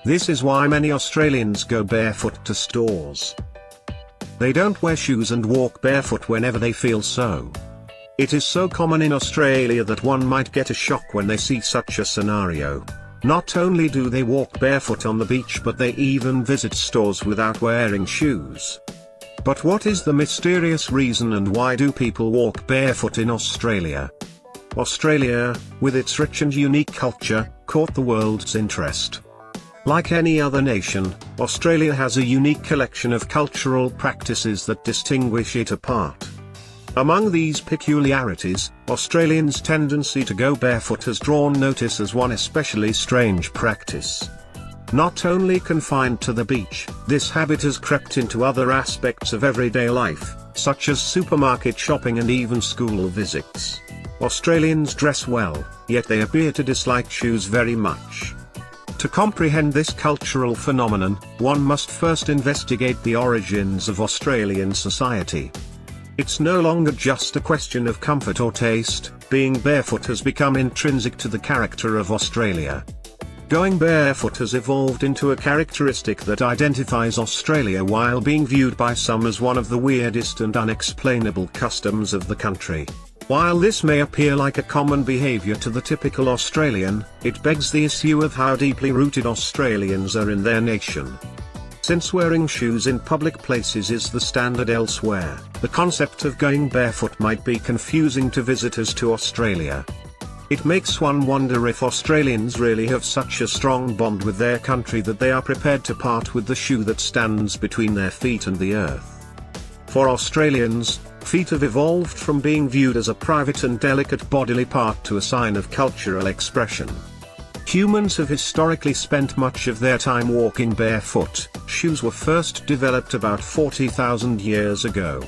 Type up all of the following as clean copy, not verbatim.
This is why many Australians go barefoot to stores. They don't wear shoes and walk barefoot whenever they feel so. It is so common in Australia that one might get a shock when they see such a scenario. Not only do they walk barefoot on the beach, but they even visit stores without wearing shoes. But what is the mysterious reason, and why do people walk barefoot in Australia? Australia, with its rich and unique culture, caught the world's interest. Like any other nation, Australia has a unique collection of cultural practices that distinguish it apart. Among these peculiarities, Australians' tendency to go barefoot has drawn notice as one especially strange practice. Not only confined to the beach, this habit has crept into other aspects of everyday life, such as supermarket shopping and even school visits. Australians dress well, yet they appear to dislike shoes very much. To comprehend this cultural phenomenon, one must first investigate the origins of Australian society. It's no longer just a question of comfort or taste. Being barefoot has become intrinsic to the character of Australia. Going barefoot has evolved into a characteristic that identifies Australia, while being viewed by some as one of the weirdest and unexplainable customs of the country. While this may appear like a common behavior to the typical Australian, it begs the issue of how deeply rooted Australians are in their nation. Since wearing shoes in public places is the standard elsewhere, the concept of going barefoot might be confusing to visitors to Australia. It makes one wonder if Australians really have such a strong bond with their country that they are prepared to part with the shoe that stands between their feet and the earth. For Australians, feet have evolved from being viewed as a private and delicate bodily part to a sign of cultural expression. Humans have historically spent much of their time walking barefoot. Shoes were first developed about 40,000 years ago.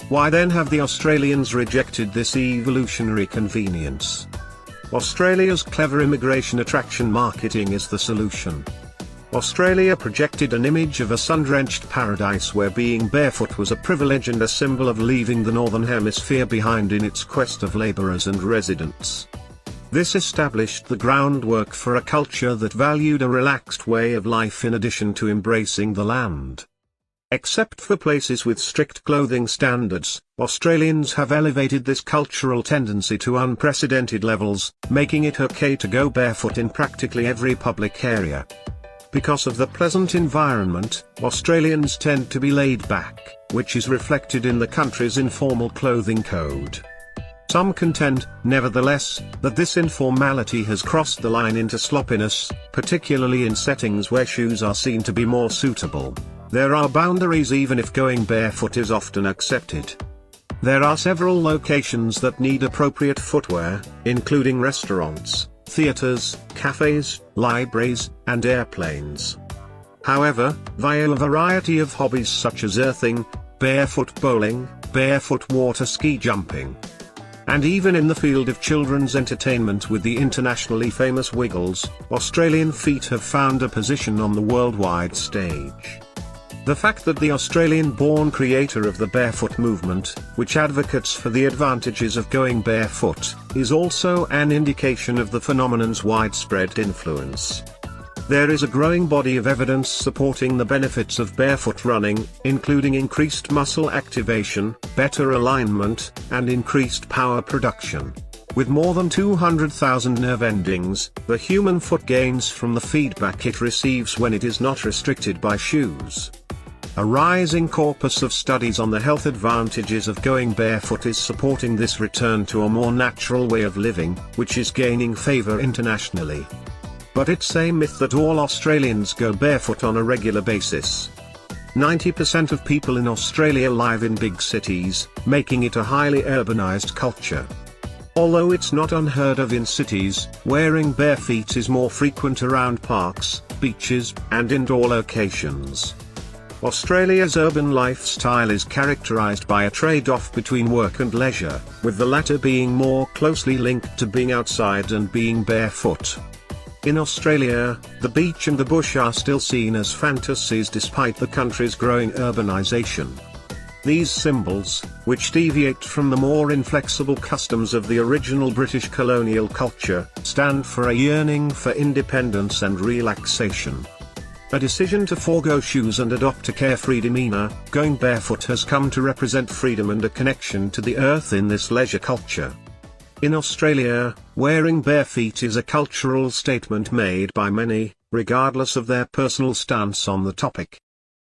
Why then have the Australians rejected this evolutionary convenience? Australia's clever immigration attraction marketing is the solution. Australia projected an image of a sun-drenched paradise where being barefoot was a privilege and a symbol of leaving the Northern Hemisphere behind in its quest of labourers and residents. This established the groundwork for a culture that valued a relaxed way of life in addition to embracing the land. Except for places with strict clothing standards, Australians have elevated this cultural tendency to unprecedented levels, making it okay to go barefoot in practically every public area. Because of the pleasant environment, Australians tend to be laid back, which is reflected in the country's informal clothing code. Some contend, nevertheless, that this informality has crossed the line into sloppiness, particularly in settings where shoes are seen to be more suitable. There are boundaries even if going barefoot is often accepted. There are several locations that need appropriate footwear, including restaurants, theaters, cafes, libraries, and airplanes. However, via a variety of hobbies such as earthing, barefoot bowling, barefoot water ski jumping, and even in the field of children's entertainment with the internationally famous Wiggles, Australian feet have found a position on the worldwide stage. The fact that the Australian-born creator of the barefoot movement, which advocates for the advantages of going barefoot, is also an indication of the phenomenon's widespread influence. There is a growing body of evidence supporting the benefits of barefoot running, including increased muscle activation, better alignment, and increased power production. With more than 200,000 nerve endings, the human foot gains from the feedback it receives when it is not restricted by shoes. A rising corpus of studies on the health advantages of going barefoot is supporting this return to a more natural way of living, which is gaining favor internationally. But it's a myth that all Australians go barefoot on a regular basis. 90% of people in Australia live in big cities, making it a highly urbanized culture. Although it's not unheard of in cities, wearing bare feet is more frequent around parks, beaches, and indoor locations. Australia's urban lifestyle is characterized by a trade-off between work and leisure, with the latter being more closely linked to being outside and being barefoot. In Australia, the beach and the bush are still seen as fantasies despite the country's growing urbanization. These symbols, which deviate from the more inflexible customs of the original British colonial culture, stand for a yearning for independence and relaxation. A decision to forego shoes and adopt a carefree demeanor. Going barefoot has come to represent freedom and a connection to the earth in this leisure culture. In Australia, wearing bare feet is a cultural statement made by many, regardless of their personal stance on the topic.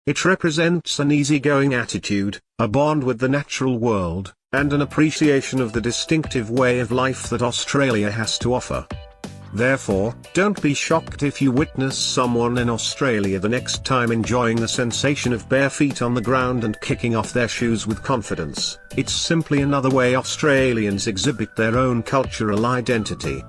It represents an easygoing attitude, a bond with the natural world, and an appreciation of the distinctive way of life that Australia has to offer. Therefore, don't be shocked if you witness someone in Australia the next time enjoying the sensation of bare feet on the ground and kicking off their shoes with confidence. It's simply another way Australians exhibit their own cultural identity.